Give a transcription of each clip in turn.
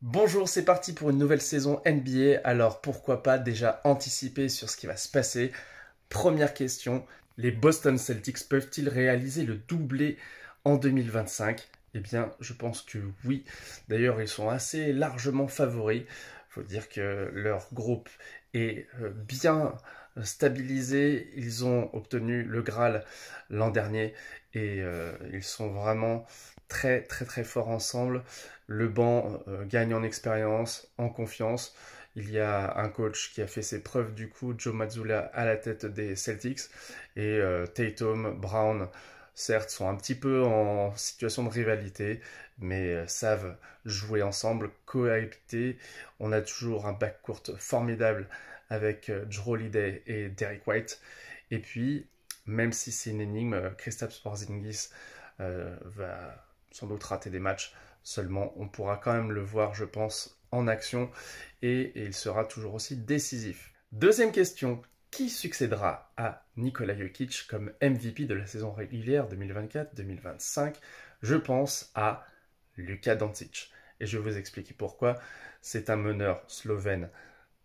Bonjour, c'est parti pour une nouvelle saison NBA. Alors pourquoi pas déjà anticiper sur ce qui va se passer? Première question, les Boston Celtics peuvent-ils réaliser le doublé en 2025? Eh bien, je pense que oui. D'ailleurs, ils sont assez largement favoris. Il faut dire que leur groupe est bien stabilisé. Ils ont obtenu le Graal l'an dernier et ils sont vraiment très très très forts ensemble. Le banc gagne en expérience, en confiance. Il y a un coach qui a fait ses preuves du coup, Joe Mazzulla à la tête des Celtics. Et Tatum, Brown, certes, sont un petit peu en situation de rivalité, mais savent jouer ensemble, cohabiter. On a toujours un backcourt formidable avec Jrue Holiday et Derrick White. Et puis, même si c'est une énigme, Kristaps Porzingis va sans doute rater des matchs. Seulement, on pourra quand même le voir, je pense, en action et il sera toujours aussi décisif. Deuxième question, qui succédera à Nikola Jokic comme MVP de la saison régulière 2024-2025? Je pense à Luka Doncic. Et je vais vous expliquer pourquoi. C'est un meneur slovène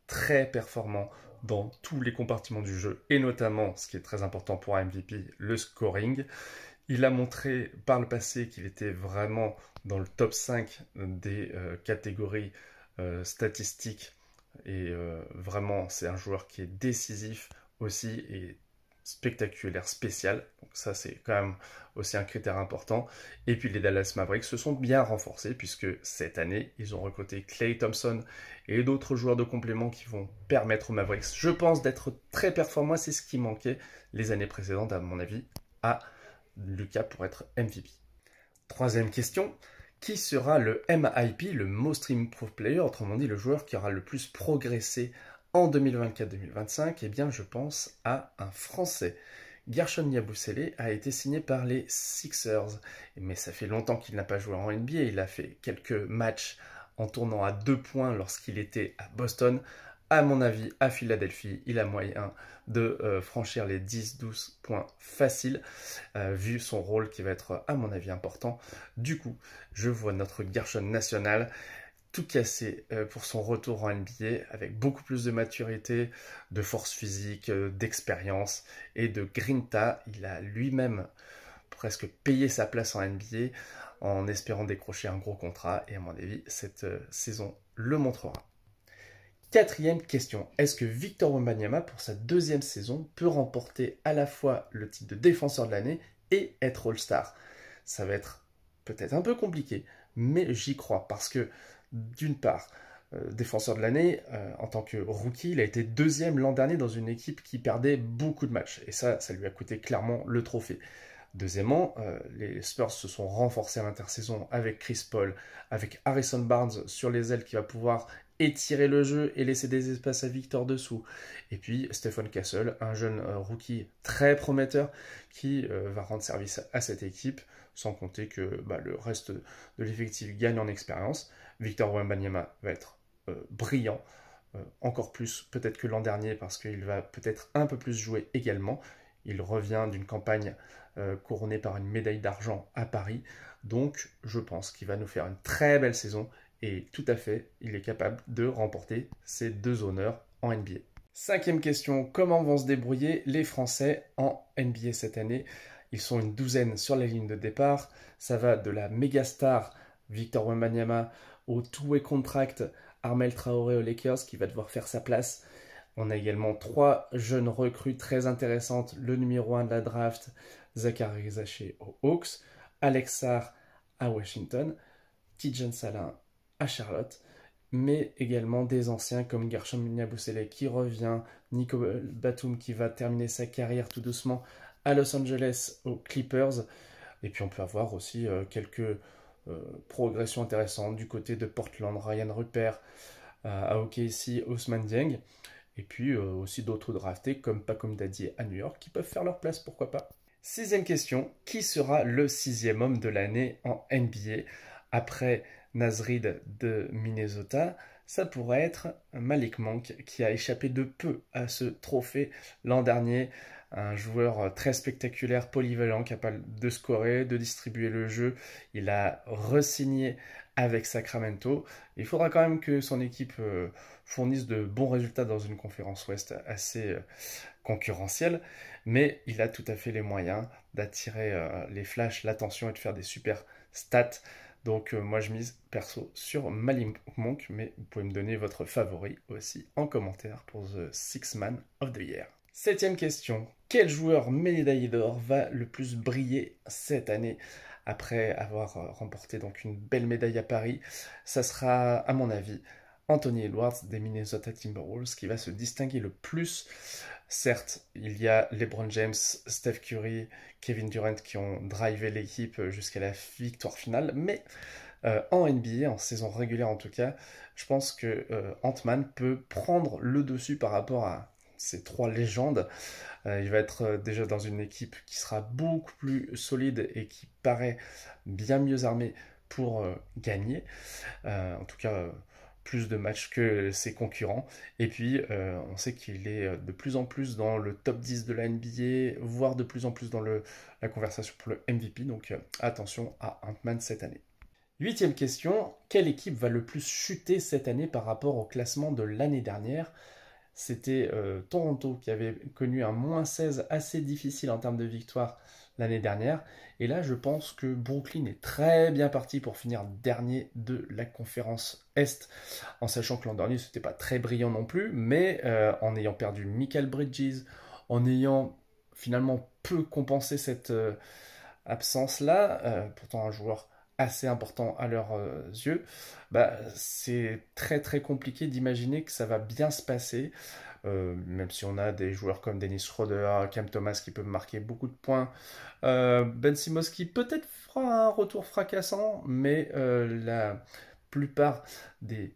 très performant dans tous les compartiments du jeu, et notamment, ce qui est très important pour un MVP, le scoring. Il a montré par le passé qu'il était vraiment dans le top 5 des catégories statistiques. Et vraiment, c'est un joueur qui est décisif aussi et spectaculaire, spécial. Donc ça, c'est quand même aussi un critère important. Et puis les Dallas Mavericks se sont bien renforcés puisque cette année, ils ont recruté Klay Thompson et d'autres joueurs de complément qui vont permettre aux Mavericks, je pense, d'être très performants. C'est ce qui manquait les années précédentes, à mon avis, à Luka pour être MVP. Troisième question, qui sera le MIP, le Most Improved Player, autrement dit le joueur qui aura le plus progressé en 2024-2025? Eh bien, je pense à un Français. Guerschon Yabusele a été signé par les Sixers, mais ça fait longtemps qu'il n'a pas joué en NBA. Il a fait quelques matchs en tournant à 2 points lorsqu'il était à Boston. À mon avis, à Philadelphie, il a moyen de franchir les 10-12 points faciles, vu son rôle qui va être, à mon avis, important. Du coup, je vois notre Guerschon national tout cassé pour son retour en NBA, avec beaucoup plus de maturité, de force physique, d'expérience et de grinta. Il a lui-même presque payé sa place en NBA en espérant décrocher un gros contrat, et à mon avis, cette saison le montrera. Quatrième question, est-ce que Victor Wembanyama, pour sa deuxième saison, peut remporter à la fois le titre de défenseur de l'année et être All-Star? Ça va être peut-être un peu compliqué, mais j'y crois, parce que d'une part, défenseur de l'année, en tant que rookie, il a été deuxième l'an dernier dans une équipe qui perdait beaucoup de matchs, et ça lui a coûté clairement le trophée. Deuxièmement, les Spurs se sont renforcés à l'intersaison avec Chris Paul, avec Harrison Barnes sur les ailes qui va pouvoir étirer le jeu et laisser des espaces à Victor dessous. Et puis Stephen Castle, un jeune rookie très prometteur qui va rendre service à cette équipe, sans compter que le reste de l'effectif gagne en expérience. Victor Wembanyama va être brillant, encore plus peut-être que l'an dernier, parce qu'il va peut-être un peu plus jouer également. Il revient d'une campagne couronnée par une médaille d'argent à Paris. Donc, je pense qu'il va nous faire une très belle saison. Et tout à fait, il est capable de remporter ces 2 honneurs en NBA. Cinquième question, comment vont se débrouiller les Français en NBA cette année? Ils sont une douzaine sur la ligne de départ. Ça va de la méga star Victor Wembanyama au two-way contract Armel Traoré aux Lakers qui va devoir faire sa place. On a également 3 jeunes recrues très intéressantes. Le numéro 1 de la draft, Zachary Zaché aux Hawks, Alex Sarr à Washington, Tidjane Salin à Charlotte, mais également des anciens comme Guerschon Yabusele qui revient, Nico Batum qui va terminer sa carrière tout doucement à Los Angeles aux Clippers, et puis on peut avoir aussi quelques progressions intéressantes du côté de Portland, Ryan Rupert, à OKC, Ousmane Dieng, et puis aussi d'autres draftés comme Pacom Dadier à New York qui peuvent faire leur place, pourquoi pas. Sixième question, qui sera le 6e homme de l'année en NBA? Après Naz Reid de Minnesota, ça pourrait être Malik Monk qui a échappé de peu à ce trophée l'an dernier. Un joueur très spectaculaire, polyvalent, capable de scorer, de distribuer le jeu. Il a re-signé avec Sacramento. Il faudra quand même que son équipe fournisse de bons résultats dans une conférence Ouest assez concurrentielle, mais il a tout à fait les moyens d'attirer les flashs, l'attention et de faire des super stats. Donc moi je mise perso sur Malik Monk, mais vous pouvez me donner votre favori aussi en commentaire pour The Sixth Man of the Year. Septième question, quel joueur médaillé d'or va le plus briller cette année après avoir remporté donc une belle médaille à Paris? Ça sera à mon avis Anthony Edwards des Minnesota Timberwolves qui va se distinguer le plus. Certes, il y a LeBron James, Steph Curry, Kevin Durant qui ont drivé l'équipe jusqu'à la victoire finale, mais en NBA, en saison régulière en tout cas, je pense que Ant-Man peut prendre le dessus par rapport à ces trois légendes. Il va être déjà dans une équipe qui sera beaucoup plus solide et qui paraît bien mieux armée pour gagner. En tout cas, plus de matchs que ses concurrents. Et puis, on sait qu'il est de plus en plus dans le top 10 de la NBA, voire de plus en plus dans la conversation pour le MVP. Donc, attention à Ant-Man cette année. Huitième question, quelle équipe va le plus chuter cette année par rapport au classement de l'année dernière? C'était Toronto qui avait connu un -16 assez difficile en termes de victoire l'année dernière. Et là, je pense que Brooklyn est très bien parti pour finir dernier de la conférence Est, en sachant que l'an dernier, ce n'était pas très brillant non plus, mais en ayant perdu Mikal Bridges, en ayant finalement peu compensé cette absence-là, pourtant un joueur assez important à leurs yeux, bah, c'est très très compliqué d'imaginer que ça va bien se passer, même si on a des joueurs comme Dennis Schroeder, Cam Thomas qui peuvent marquer beaucoup de points, Ben Simmons qui peut-être fera un retour fracassant, mais la plupart des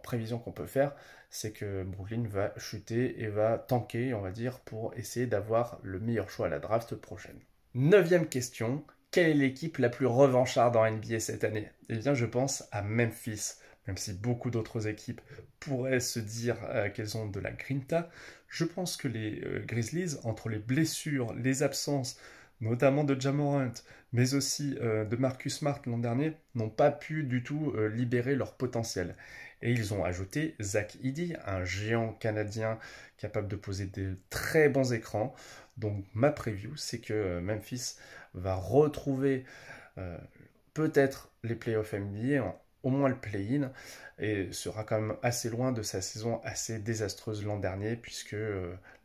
prévisions qu'on peut faire, c'est que Brooklyn va chuter et va tanker, on va dire, pour essayer d'avoir le meilleur choix à la draft prochaine. Neuvième question, quelle est l'équipe la plus revancharde en NBA cette année? Eh bien, je pense à Memphis. Même si beaucoup d'autres équipes pourraient se dire qu'elles ont de la grinta, je pense que les Grizzlies, entre les blessures, les absences, notamment de Ja Morant, mais aussi de Marcus Smart l'an dernier, n'ont pas pu du tout libérer leur potentiel. Et ils ont ajouté Zach Edey, un géant canadien capable de poser de très bons écrans. Donc ma preview, c'est que Memphis va retrouver peut-être les playoffs NBA, au moins le play-in, et sera quand même assez loin de sa saison assez désastreuse l'an dernier, puisque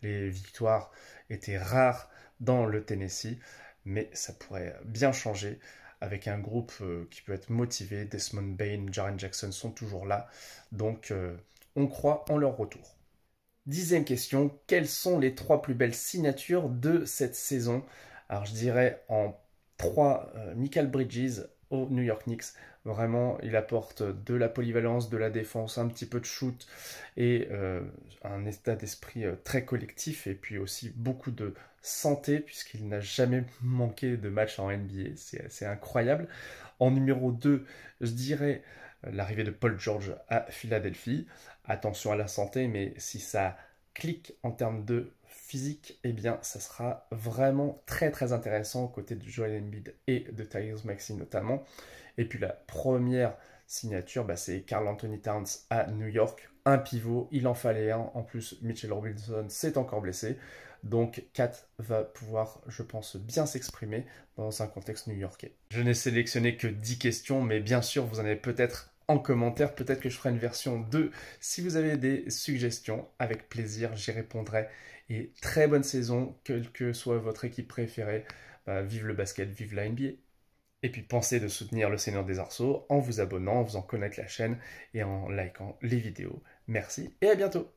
les victoires étaient rares dans le Tennessee, mais ça pourrait bien changer avec un groupe qui peut être motivé. Desmond Bane, Jaren Jackson sont toujours là, donc on croit en leur retour. Dixième question, quelles sont les trois plus belles signatures de cette saison? Alors je dirais en 3, Mikal Bridges aux New York Knicks. Vraiment, il apporte de la polyvalence, de la défense, un petit peu de shoot et un état d'esprit très collectif et puis aussi beaucoup de santé puisqu'il n'a jamais manqué de match en NBA. C'est incroyable. En numéro 2, je dirais l'arrivée de Paul George à Philadelphie. Attention à la santé, mais si ça clique en termes de physique, eh bien, ça sera vraiment très très intéressant aux côtés de Joel Embiid et de Tyrese Maxey notamment. Et puis la première signature, bah, c'est Karl Anthony Towns à New York. Un pivot, il en fallait un. En plus, Mitchell Robinson s'est encore blessé. Donc, Kat va pouvoir, je pense, bien s'exprimer dans un contexte new-yorkais. Je n'ai sélectionné que 10 questions, mais bien sûr, vous en avez peut-être en commentaire. Peut-être que je ferai une version 2. Si vous avez des suggestions, avec plaisir, j'y répondrai. Et très bonne saison, quelle que soit votre équipe préférée. Vive le basket, vive la NBA. Et puis pensez de soutenir le Seigneur des Arceaux en vous abonnant, en faisant connaître la chaîne et en likant les vidéos. Merci et à bientôt.